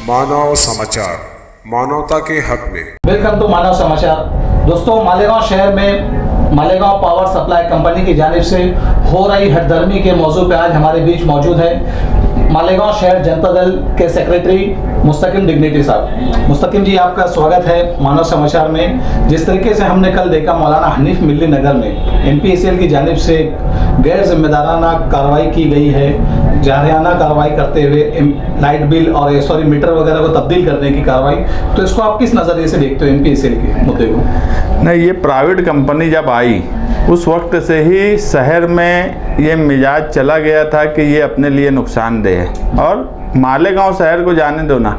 मानव समाचार, मानवता के हक में। वेलकम टू मानव समाचार। दोस्तों, मालेगांव शहर में मालेगांव पावर सप्लाई कंपनी की जानिब से हो रही हठधर्मी के मौजू पे आज हमारे बीच मौजूद है मालेगांव शहर जनता दल के सेक्रेटरी मुस्तकिम डिग्निटी साहब। मुस्तकिम जी, आपका स्वागत है मानव समाचार में। जिस तरीके से हमने कल देखा मौलाना हनीफ मिल्ली नगर में एनपीएसएल की जानिब से गैर जिम्मेदाराना कार्रवाई की गई है, जारहाना कार्रवाई करते हुए लाइट बिल और मीटर वगैरह को तब्दील करने की कार्रवाई, तो इसको आप किस नज़रिए से देखते हो एनपीएसएल के मुद्दे को? नहीं, ये प्राइवेट कंपनी जब आई उस वक्त से ही शहर में ये मिजाज चला गया था कि ये अपने लिए नुकसानदेह है। और मालेगांव शहर को जाने दो ना,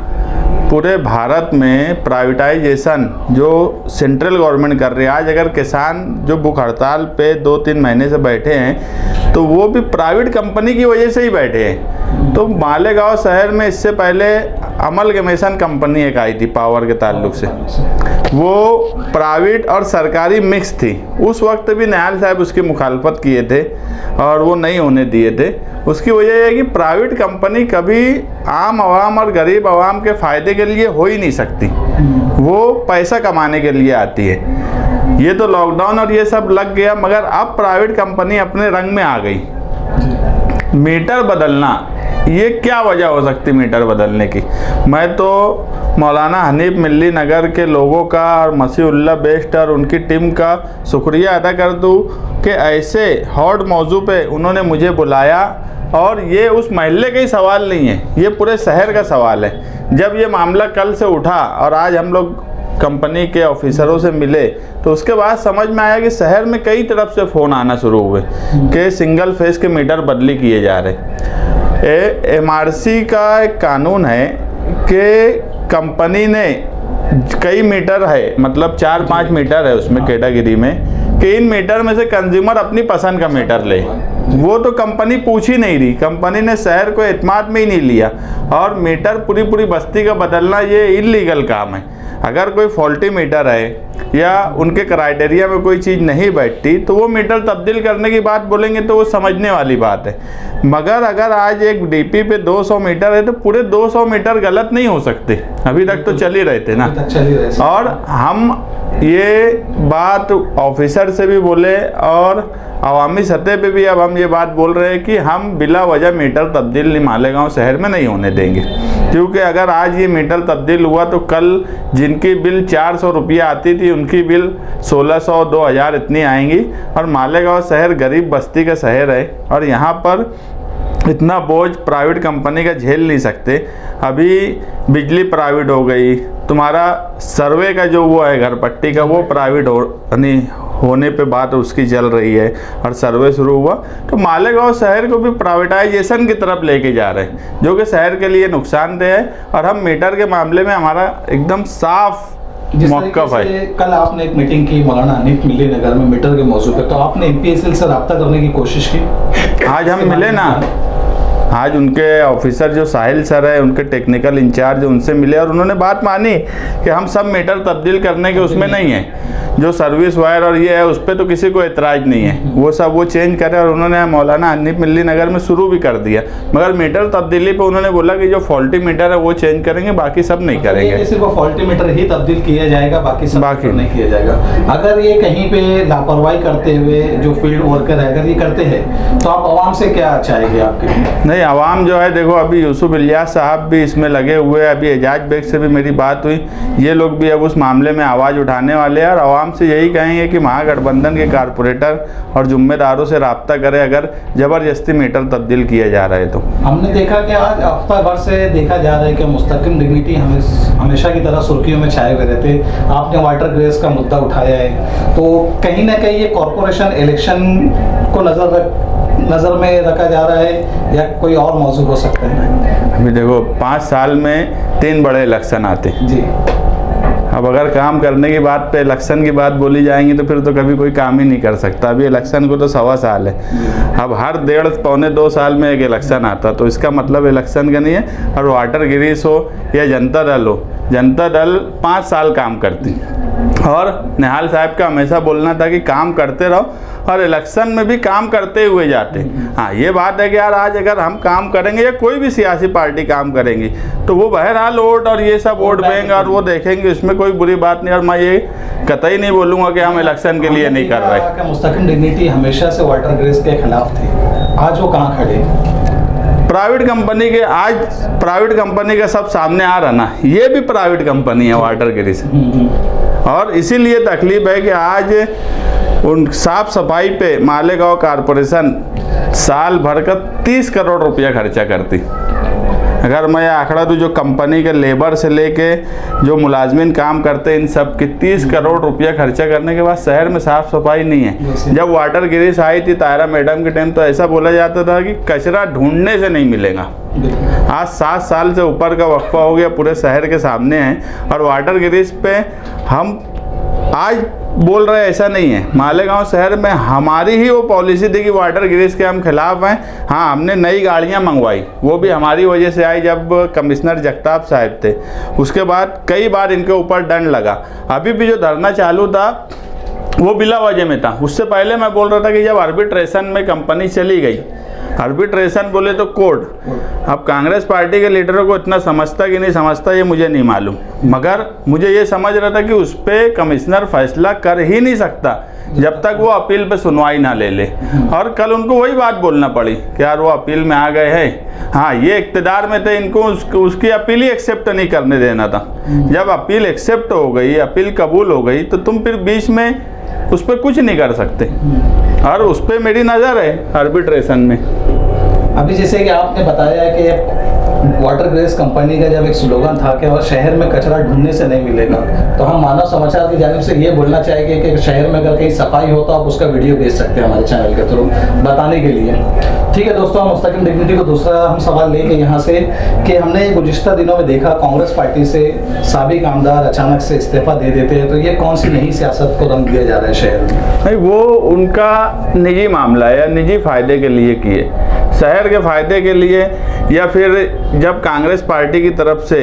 पूरे भारत में प्राइवेटाइजेशन जो सेंट्रल गवर्नमेंट कर रही है, आज अगर किसान जो भूख हड़ताल पे 2-3 महीने से बैठे हैं तो वो भी प्राइवेट कंपनी की वजह से ही बैठे हैं। तो मालेगांव शहर में इससे पहले अमलगमेशन कंपनी एक आई थी पावर के ताल्लुक से, वो प्राइवेट और सरकारी मिक्स थी। उस वक्त भी निहाल साहब उसकी मुखालफत किए थे और वो नहीं होने दिए थे। उसकी वजह यह है कि प्राइवेट कंपनी कभी आम आवाम और गरीब आवाम के फ़ायदे के लिए हो ही नहीं सकती, वो पैसा कमाने के लिए आती है। ये तो लॉकडाउन और ये सब लग गया, मगर अब प्राइवेट कंपनी अपने रंग में आ गई। मीटर बदलना, ये क्या वजह हो सकती मीटर बदलने की? मैं तो मौलाना हनीफ मिल्ली नगर के लोगों का और मसीहुल्लाह बेस्ट और उनकी टीम का शुक्रिया अदा कर दूं कि ऐसे हॉट मौजू पे उन्होंने मुझे बुलाया। और ये उस महल्ले का ही सवाल नहीं है, ये पूरे शहर का सवाल है। जब ये मामला कल से उठा और आज हम लोग कंपनी के ऑफिसरों से मिले तो उसके बाद समझ में आया कि शहर में कई तरफ से फ़ोन आना शुरू हुए कि सिंगल फेस के मीटर बदली किए जा रहे। एमआरसी का एक कानून है कि कंपनी ने कई मीटर है, मतलब 4-5 मीटर है उसमें कैटेगरी में, कि इन मीटर में से कंज्यूमर अपनी पसंद का मीटर ले। वो तो कंपनी पूछ ही नहीं रही, कंपनी ने शहर को एतमाद में ही नहीं लिया। और मीटर पूरी बस्ती का बदलना ये इल्लीगल काम है। अगर कोई फॉल्टी मीटर है या उनके क्राइटेरिया में कोई चीज़ नहीं बैठती तो वो मीटर तब्दील करने की बात बोलेंगे तो वो समझने वाली बात है। मगर अगर आज एक डीपी पे 200 मीटर है तो पूरे 200 मीटर गलत नहीं हो सकते। अभी तक तो चल ही रहे थे ना। और हम ये बात ऑफिसर से भी बोले और अवामी सतह पे भी अब हम ये बात बोल रहे हैं कि हम बिला वजह मीटर तब्दील मालेगांव शहर में नहीं होने देंगे। क्योंकि अगर आज ये मीटर तब्दील हुआ तो कल जिनकी बिल 400 रुपया आती थी उनकी बिल 1600-2000 इतनी आएंगी। और मालेगांव शहर गरीब बस्ती का शहर है और यहाँ पर इतना बोझ प्राइवेट कंपनी का झेल नहीं सकते। अभी बिजली प्राइवेट हो गई, तुम्हारा सर्वे का जो वो है घर पट्टी का वो प्राइवेट होने पे बात उसकी चल रही है और सर्वे शुरू हुआ। तो मालेगांव शहर को भी प्राइवेटाइजेशन की तरफ लेके जा रहे हैं जो कि शहर के लिए नुकसानदेह है। और हम मीटर के मामले में हमारा एकदम साफ मौक़िफ़ है। कल आपने एक मीटिंग की मौलाना हनीफ मिल्ली नगर में मीटर के मौजू पे, तो आपने एनपीएसएल से रब्ता करने की कोशिश की? आज हम मिले ना, आज उनके ऑफिसर जो साहिल सर है, उनके टेक्निकल इंचार्ज, उनसे मिले और उन्होंने बात मानी कि हम सब मीटर तब्दील करने के उसमें नहीं है। जो सर्विस वायर और ये है उस पर तो किसी को एतराज़ नहीं है, वो सब वो चेंज करे। और उन्होंने मौलाना हनीफ मिल्ली नगर में शुरू भी कर दिया। मगर मीटर तब्दीली पे उन्होंने बोला कि जो फॉल्टी मीटर है वो चेंज करेंगे, बाकी सब नहीं करेंगे। सिर्फ फॉल्टी मीटर ही तब्दील किया जाएगा, बाकी नहीं किया जाएगा। अगर ये कहीं पे लापरवाही करते हुए जो फील्ड वर्कर है अगर ये करते हैं तो आप आवाम से क्या चाहेंगे आपके? नहीं, आवाम जो है, देखो अभी यूसुफ इलियास साहब भी इसमें लगे हुए हैं, अभी एजाज बेग से भी मेरी बात हुई, ये लोग भी अब उस मामले में आवाज़ उठाने वाले हैं। और आवाम से यही कहेंगे कि महागठबंधन के कारपोरेटर और जुम्मेदारों से रब्ता करें अगर ज़बरदस्ती मीटर तब्दील किया जा रहा है तो। हमने देखा कि आज हफ्ता भर से देखा जा रहा है कि मुस्तकिम डिग्निटी हमेशा की तरह सुर्खियों में छाए हुए रहते। आपने वाटर ग्रेस का मुद्दा उठाया है, तो कहीं ना कहीं ये कॉरपोरेशन इलेक्शन को नज़र में रखा जा रहा है या कोई और मौजू हो सकता है? अभी देखो 5 साल में 3 बड़े इलेक्शन आते जी। अब अगर काम करने की बात पे इलेक्शन की बात बोली जाएंगी तो फिर तो कभी कोई काम ही नहीं कर सकता। अभी इलेक्शन को तो 1.25 साल है, अब हर 1.5-पौने-2 साल में एक इलेक्शन आता, तो इसका मतलब इलेक्शन का नहीं है। और वाटर गिरीश हो या जनता दल हो, जनता दल 5 साल काम करती और निहाल साहब का हमेशा बोलना था कि काम करते रहो और इलेक्शन में भी काम करते हुए जाते। हाँ, ये बात है कि यार आज अगर हम काम करेंगे या कोई भी सियासी पार्टी काम करेंगी तो वो बहरहाल वोट और ये सब वोट बैंक और वो देखेंगे, इसमें कोई बुरी बात नहीं। और मैं ये कतई नहीं बोलूँगा कि हम इलेक्शन के लिए नहीं कर रहे। मुस्तकिल डिग्निटी हमेशा से वाटर ग्रेस के खिलाफ थे, आज वो कहाँ खड़े? प्राइवेट कंपनी के, आज प्राइवेट कंपनी का सब सामने आ रहा ना, ये भी प्राइवेट कंपनी है वाटर ग्रिस, और इसीलिए तकलीफ है कि आज उन साफ सफाई पे मालेगांव कारपोरेशन साल भर का 30 करोड़ रुपया खर्चा करती। अगर मैं आंकड़ा दूँ, जो कंपनी के लेबर से लेके जो मुलाजमीन काम करते हैं, इन सब की 30 करोड़ रुपया खर्चा करने के बाद शहर में साफ़ सफाई नहीं है। जब वाटर गिरीश आई थी तायरा मैडम के टाइम, तो ऐसा बोला जाता था कि कचरा ढूंढने से नहीं मिलेगा। आज 7 साल से ऊपर का वक्फा हो गया, पूरे शहर के सामने है, और वाटर गिरीश पे हम आज बोल रहे ऐसा नहीं है। मालेगांव शहर में हमारी ही वो पॉलिसी थी कि वाटर ग्रिस के हम खिलाफ हैं। हाँ, हमने नई गाड़ियां मंगवाई, वो भी हमारी वजह से आई जब कमिश्नर जगताप साहब थे। उसके बाद कई बार इनके ऊपर दंड लगा। अभी भी जो धरना चालू था वो बिला वजह में था। उससे पहले मैं बोल रहा था कि जब आर्बिट्रेशन में कंपनी चली गई, आर्बिट्रेशन बोले तो कोर्ट, अब कांग्रेस पार्टी के लीडरों को इतना समझता कि नहीं समझता ये मुझे नहीं मालूम, मगर मुझे ये समझ रहा था कि उस पर कमिश्नर फैसला कर ही नहीं सकता जब तक वो अपील पे सुनवाई ना ले ले। और कल उनको वही बात बोलना पड़ी कि यार वो अपील में आ गए हैं। हाँ, ये इक़्तिदार में थे, इनको उसकी अपील ही एक्सेप्ट नहीं करने देना था। जब अपील एक्सेप्ट हो गई, अपील कबूल हो गई, तो तुम फिर बीच में उस पर कुछ नहीं कर सकते। और उस पर मेरी नज़र है आर्बिट्रेशन में। अभी जैसे कि आपने बताया कि वाटर ग्रेस कंपनी का जब एक स्लोगन था कि और शहर में कचरा ढूंढने से नहीं मिलेगा, तो हम मानव समाचार की जानिब से ये बोलना चाहेंगे कि शहर में अगर कहीं सफाई हो तो आप उसका वीडियो भेज सकते हैं हमारे चैनल के थ्रू बताने के लिए। ठीक है दोस्तों, हम मुस्तकिल डिग्निटी को दूसरा हम सवाल लेंगे यहाँ से कि हमने गुज़िश्ता दिनों में देखा कांग्रेस पार्टी से साबिक आमदार अचानक से इस्तीफा दे देते हैं, तो ये कौन सी नई सियासत को रंग दिया जा रहा है शहर में? नहीं, वो उनका निजी मामला है या निजी फ़ायदे के लिए किए, शहर के फ़ायदे के लिए, या फिर जब कांग्रेस पार्टी की तरफ से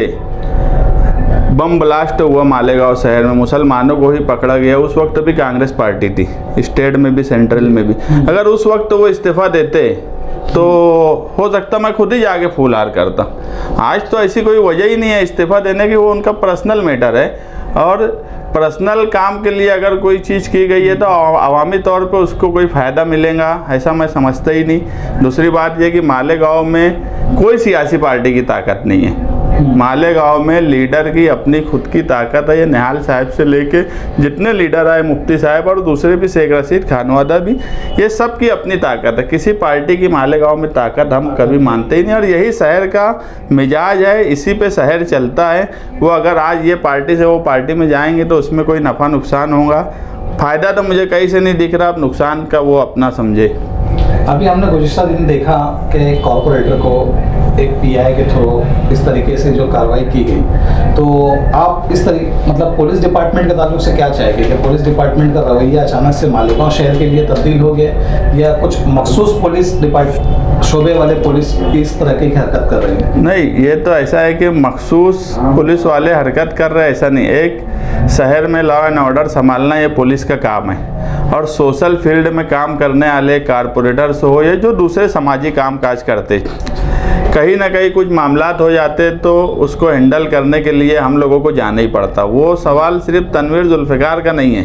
बम ब्लास्ट हुआ मालेगांव शहर में, मुसलमानों को ही पकड़ा गया, उस वक्त भी कांग्रेस पार्टी थी, स्टेट में भी सेंट्रल में भी। अगर उस वक्त वो इस्तीफ़ा देते तो हो सकता मैं खुद ही जाके फूलहार करता। आज तो ऐसी कोई वजह ही नहीं है इस्तीफ़ा देने की, वो उनका पर्सनल मैटर है, और पर्सनल काम के लिए अगर कोई चीज़ की गई है तो अवामी तौर पे उसको कोई फ़ायदा मिलेगा ऐसा मैं समझता ही नहीं। दूसरी बात यह कि मालेगांव में कोई सियासी पार्टी की ताकत नहीं है। मालेगांव में लीडर की अपनी खुद की ताकत है। ये निहाल साहब से लेके जितने लीडर आए, मुफ्ती साहब और दूसरे भी, शेख रशीद खानवादा भी, ये सब की अपनी ताकत है। किसी पार्टी की मालेगांव में ताकत हम कभी मानते ही नहीं, और यही शहर का मिजाज है, इसी पे शहर चलता है। वो अगर आज ये पार्टी से वो पार्टी में जाएंगे तो उसमें कोई नफ़ा नुकसान होगा, फ़ायदा तो मुझे कहीं से नहीं दिख रहा, अब नुकसान का वो अपना समझे। अभी हमने गुज़िश्ता दिन देखा कि कॉर्पोरेटर को एक पीआई के थ्रू इस तरीके से जो कार्रवाई की गई, तो आप इस तरीके मतलब पुलिस डिपार्टमेंट के ताल्लुक से क्या चाहेंगे कि पुलिस डिपार्टमेंट का रवैया अचानक से मालेगांव शहर के लिए तब्दील हो गया, या कुछ मखसूस पुलिस शोबे वाले पुलिस इस तरह की हरकत कर रहे हैं? नहीं, ये तो ऐसा है कि मखसूस पुलिस वाले हरकत कर रहे हैं ऐसा नहीं। एक शहर में लॉ एंड ऑर्डर संभालना ये पुलिस का काम है, और सोशल फील्ड में काम करने वाले कारपोरेटर्स हो या जो दूसरे समाजी काम काज करते, कहीं ना कहीं कुछ मामलात हो जाते तो उसको हैंडल करने के लिए हम लोगों को जाना ही पड़ता। वो सवाल सिर्फ तनवीर जुल्फ़िकार का नहीं है,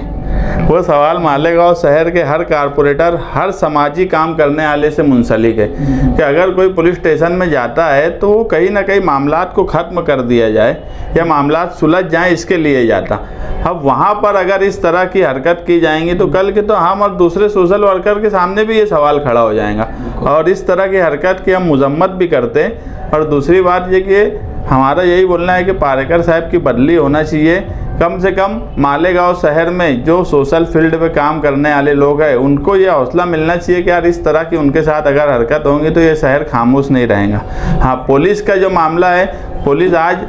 वो सवाल मालेगांव शहर के हर कारपोरेटर, हर समाजी काम करने वाले से मुंसलिक है कि अगर कोई पुलिस स्टेशन में जाता है तो वो कहीं ना कहीं मामलात को ख़त्म कर दिया जाए या मामलात सुलझ जाएं, इसके लिए जाता। अब वहाँ पर अगर इस तरह की हरकत की जाएंगी तो कल के तो हम और दूसरे सोशल वर्कर के सामने भी ये सवाल खड़ा हो जाएगा, और इस तरह की हरकत की हम मजम्मत भी करते हैं। और दूसरी बात ये कि हमारा यही बोलना है कि पारेकर साहब की बदली होना चाहिए। कम से कम मालेगांव शहर में जो सोशल फील्ड पे काम करने वाले लोग हैं उनको ये हौसला मिलना चाहिए कि यार इस तरह की उनके साथ अगर हरकत होंगी तो ये शहर खामोश नहीं रहेगा। हाँ, पुलिस का जो मामला है, पुलिस आज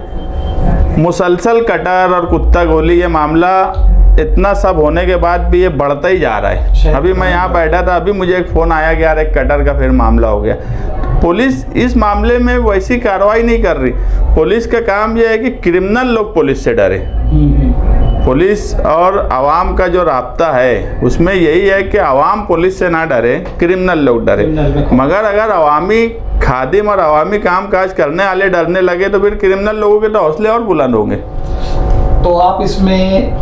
मुसलसल कटर और कुत्ता गोली, ये मामला इतना सब होने के बाद भी ये बढ़ता ही जा रहा है। अभी मैं यहाँ बैठा था, अभी मुझे एक फ़ोन आया कि यार एक कटर का फिर मामला हो गया। पुलिस इस मामले में वैसी कार्रवाई नहीं कर रही। पुलिस का काम यह है कि क्रिमिनल लोग पुलिस से डरे। पुलिस और आवाम का जो राब्ता है उसमें यही है कि आवाम पुलिस से ना डरे, क्रिमिनल लोग डरे। मगर अगर अवामी खादिम और अवामी काम काज करने वाले डरने लगे तो फिर क्रिमिनल लोगों के तो हौसले और बुलंद होंगे। तो आप इसमें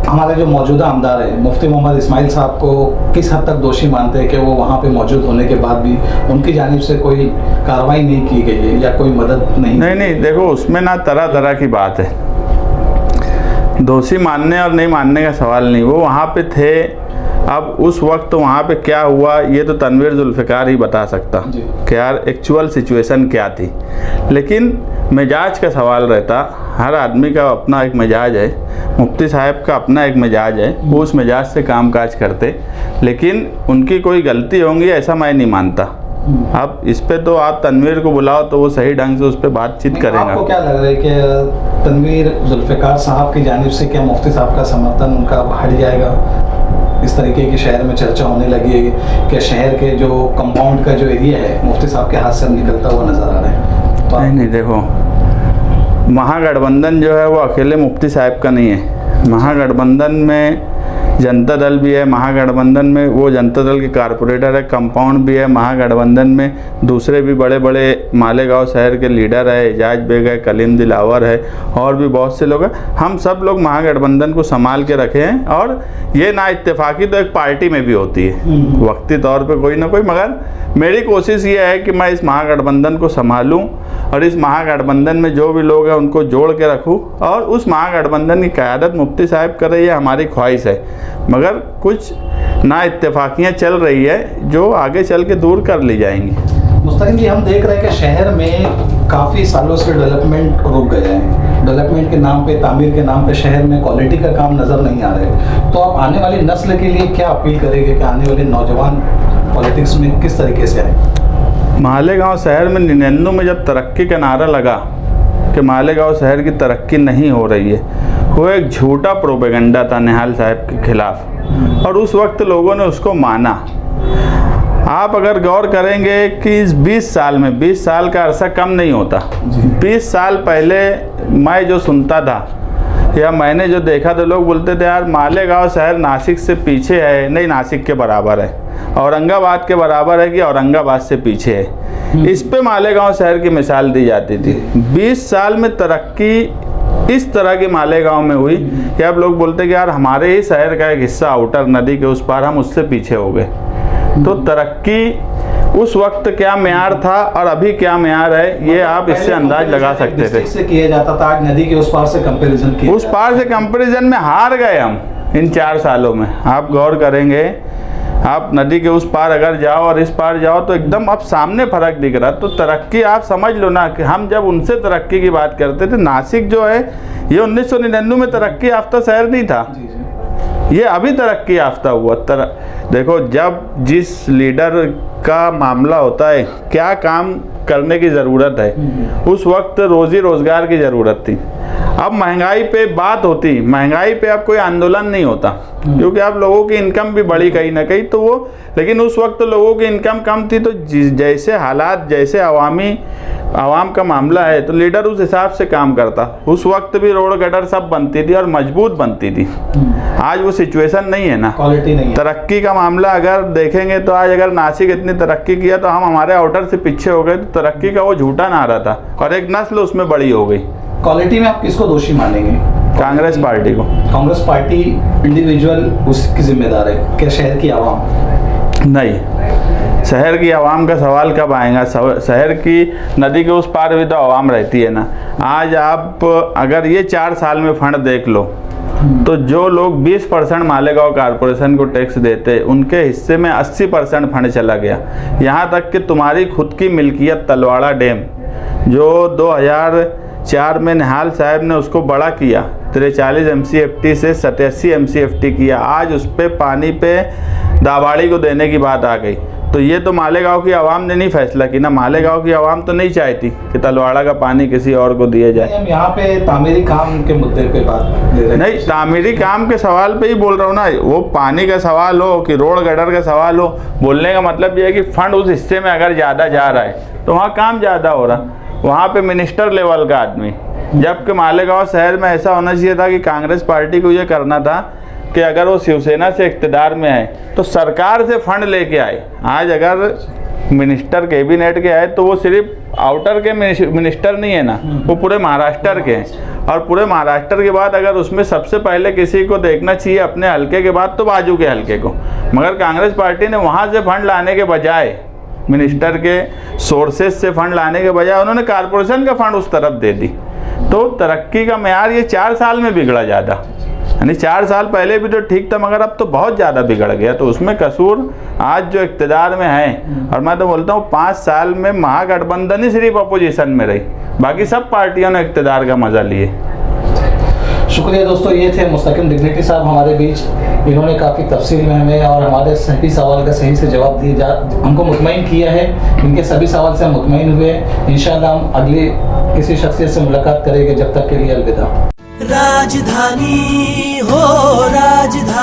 हमारे जो मौजूदा आमदार है मुफ्ती मोहम्मद इस्माइल साहब को किस हद तक दोषी मानते हैं कि वो वहाँ पे मौजूद होने के बाद भी उनकी जानिब से कोई कार्रवाई नहीं की गई है या कोई मदद नहीं? देखो उसमें ना तरह तरह की बात है, दोषी मानने और नहीं मानने का सवाल नहीं, वो वहाँ पे थे। अब उस वक्त वहाँ पे क्या हुआ ये तो तनवीर जुल्फ़िकार ही बता सकता कि यार एक्चुअल सिचुएशन क्या थी। लेकिन मिजाज का सवाल रहता, हर आदमी का अपना एक मिजाज है, मुफ्ती साहब का अपना एक मिजाज है, वो उस मिजाज से काम काज करते। लेकिन उनकी कोई गलती होंगी ऐसा मैं नहीं मानता। अब इस पे तो आप तनवीर को बुलाओ तो वो सही ढंग से उस पर बातचीत करेगा। आपको क्या लग रहा है कि तनवीर जुल्फ़िकार साहब की जानिब से क्या मुफ्ती साहब का समर्थन उनका हट जाएगा? इस तरीके की शहर में चर्चा होने लगी है कि शहर के जो कंपाउंड का जो एरिया है मुफ्ती साहब के हाथ से निकलता हुआ नज़र आ रहा है। तो नहीं देखो, महागठबंधन जो है वो अकेले मुफ्ती साहब का नहीं है। महागठबंधन में जनता दल भी है, महागठबंधन में वो जनता दल के कारपोरेटर है, कंपाउंड भी है, महागठबंधन में दूसरे भी बड़े बड़े मालेगांव शहर के लीडर है, एजाज बेग है, कलीम दिलावर है और भी बहुत से लोग हैं। हम सब लोग महागठबंधन को संभाल के रखे हैं और ये ना इत्तेफाकी तो एक पार्टी में भी होती है वक्ती तौर पे कोई ना कोई। मगर मेरी कोशिश ये है कि मैं इस महागठबंधन को संभालूं और इस महागठबंधन में जो भी लोग हैं उनको जोड़ के रखूं और उस महागठबंधन की क़यादत मुफ्ती साहब करे, ये हमारी ख्वाहिश है। मगर कुछ ना इत्तेफाकियाँ चल रही है जो आगे चल के दूर कर ली जाएंगी। मुस्तकिम जी, हम देख रहे हैं कि शहर में काफ़ी सालों से डेवलपमेंट रुक गया है। डेवलपमेंट के नाम पे, तामीर के नाम पे शहर में क्वालिटी का काम नज़र नहीं आ रहा है। तो आप आने वाली नस्ल के लिए क्या अपील करेंगे कि आने वाले नौजवान पॉलिटिक्स में किस तरीके से आए? मालेगांव शहर में 99 में जब तरक्की का नारा लगा कि मालेगांव शहर की तरक्की नहीं हो रही है, वो एक झूठा प्रोपेगेंडा था निहाल साहब के खिलाफ और उस वक्त लोगों ने उसको माना। आप अगर गौर करेंगे कि इस 20 साल में, 20 साल का अरसा कम नहीं होता, 20 साल पहले मैं जो सुनता था या मैंने जो देखा तो लोग बोलते थे यार मालेगांव शहर नासिक से पीछे है, नहीं नासिक के बराबर है, औरंगाबाद के बराबर है कि औरंगाबाद से पीछे है। इस पे मालेगांव शहर की मिसाल दी जाती थी। 20 साल में तरक्की इस तरह की मालेगांव में हुई कि अब लोग बोलते कि यार हमारे ही शहर का एक हिस्सा आउटर नदी के उस पार, हम उससे पीछे हो गए। तो तरक्की उस वक्त क्या मेयार था और अभी क्या मेयार है ये आप इससे अंदाज लगा सकते थे। इससे किया जाता था, आज नदी के उस पार से कंपैरिजन किया, उस पार से कंपैरिजन में हार गए हम इन 4 सालों में। आप गौर करेंगे, आप नदी के उस पार अगर जाओ और इस पार जाओ तो एकदम अब सामने फ़र्क दिख रहा। तो तरक्की आप समझ लो ना कि हम जब उनसे तरक्की की बात करते थे, नासिक जो है ये 1999 में तरक्की याफ्ता शहर नहीं था, ये अभी तरक्की याफ्ता हुआ। देखो जब जिस लीडर का मामला होता है, क्या काम करने की ज़रूरत है, उस वक्त रोज़ी रोज़गार की ज़रूरत थी। अब महंगाई पे बात होती, महंगाई पे अब कोई आंदोलन नहीं होता क्योंकि अब लोगों की इनकम भी बढ़ी कहीं ना कहीं, तो वो, लेकिन उस वक्त लोगों की इनकम कम थी। तो जैसे हालात, जैसे आवाम का मामला है तो लीडर उस हिसाब से काम करता। उस वक्त भी रोड गटर सब बनती थी और मजबूत बनती थी। आज वो सिचुएशन नहीं है ना, क्वालिटी नहीं है। तरक्की का मामला अगर देखेंगे तो आज अगर नासिक इतनी तरक्की किया तो हम हमारे आउटर से पीछे हो गए। तो तरक्की का वो झूठा नारा था और एक नस्ल उसमें बड़ी हो गई। क्वालिटी में आप किसको दोषी मानेंगे? कांग्रेस पार्टी को। कांग्रेस पार्टी इंडिविजुअल उसकी जिम्मेदार है क्या शहर की आवाम? नहीं, शहर की आवाम का सवाल कब आएगा? शहर की नदी के उस पार भी तो आवाम रहती है ना। आज आप अगर ये 4 साल में फंड देख लो तो जो लोग 20% मालेगांव कारपोरेशन को टैक्स देते, उनके हिस्से में 80% फंड चला गया। यहाँ तक कि तुम्हारी खुद की मिल्कियत तलवाड़ा डैम जो 2004 में निहाल साहब ने उसको बड़ा किया, 43 MCFT से 87 MCFT किया, आज उस पर पानी पे दाबाड़ी को देने की बात आ गई। तो ये तो मालेगांव की आवाम ने नहीं फैसला की ना, मालेगांव की आवाम तो नहीं चाहती कि तलवाड़ा का पानी किसी और को दिया जाए। हम यहाँ पे तामीरी काम के मुद्दे पे बात ले रहे हैं। नहीं, तामीरी काम के सवाल पे ही बोल रहा हूँ ना। वो पानी का सवाल हो कि रोड गटर का सवाल हो, बोलने का मतलब ये है कि फंड उस हिस्से में अगर ज़्यादा जा रहा है तो वहाँ काम ज़्यादा हो रहा। वहाँ पे मिनिस्टर लेवल का आदमी जबकि मालेगांव शहर में ऐसा होना चाहिए था कि कांग्रेस पार्टी को ये करना था कि अगर वो शिवसेना से इक़्तिदार में आए तो सरकार से फंड लेके आए। आज अगर मिनिस्टर कैबिनेट के आए तो वो सिर्फ आउटर के मिनिस्टर नहीं है ना, वो पूरे महाराष्ट्र के हैं। और पूरे महाराष्ट्र के बाद अगर उसमें सबसे पहले किसी को देखना चाहिए अपने हल्के के बाद तो बाजू के हल्के को, मगर कांग्रेस पार्टी ने वहाँ से फंड लाने के बजाय, मिनिस्टर के सोर्सेज से फंड लाने के बजाय उन्होंने कारपोरेशन का फंड उस तरफ दे दी। तो तरक्की का मेयार ये 4 साल में बिगड़ा ज़्यादा, यानी 4 साल पहले भी तो ठीक था मगर अब तो बहुत ज़्यादा बिगड़ गया। तो उसमें कसूर आज जो इक़्तिदार में है, और मैं तो बोलता हूँ 5 साल में महागठबंधन ही सिर्फ अपोजिशन में रही, बाकी सब पार्टियों ने इक़्तिदार का मज़ा लिए। शुक्रिया दोस्तों, ये थे मुस्तकिम डिग्निटी साहब हमारे बीच। इन्होंने काफ़ी तफसील में हमें और हमारे सभी सवाल का सही से जवाब दिए, हमको मुतमईन किया है। इनके सभी सवाल से हम मुतमईन हुए। इंशाअल्लाह हम अगली किसी शख्सियत से मुलाकात करेंगे। जब तक के लिए अलविदा। राजधानी हो राजधानी।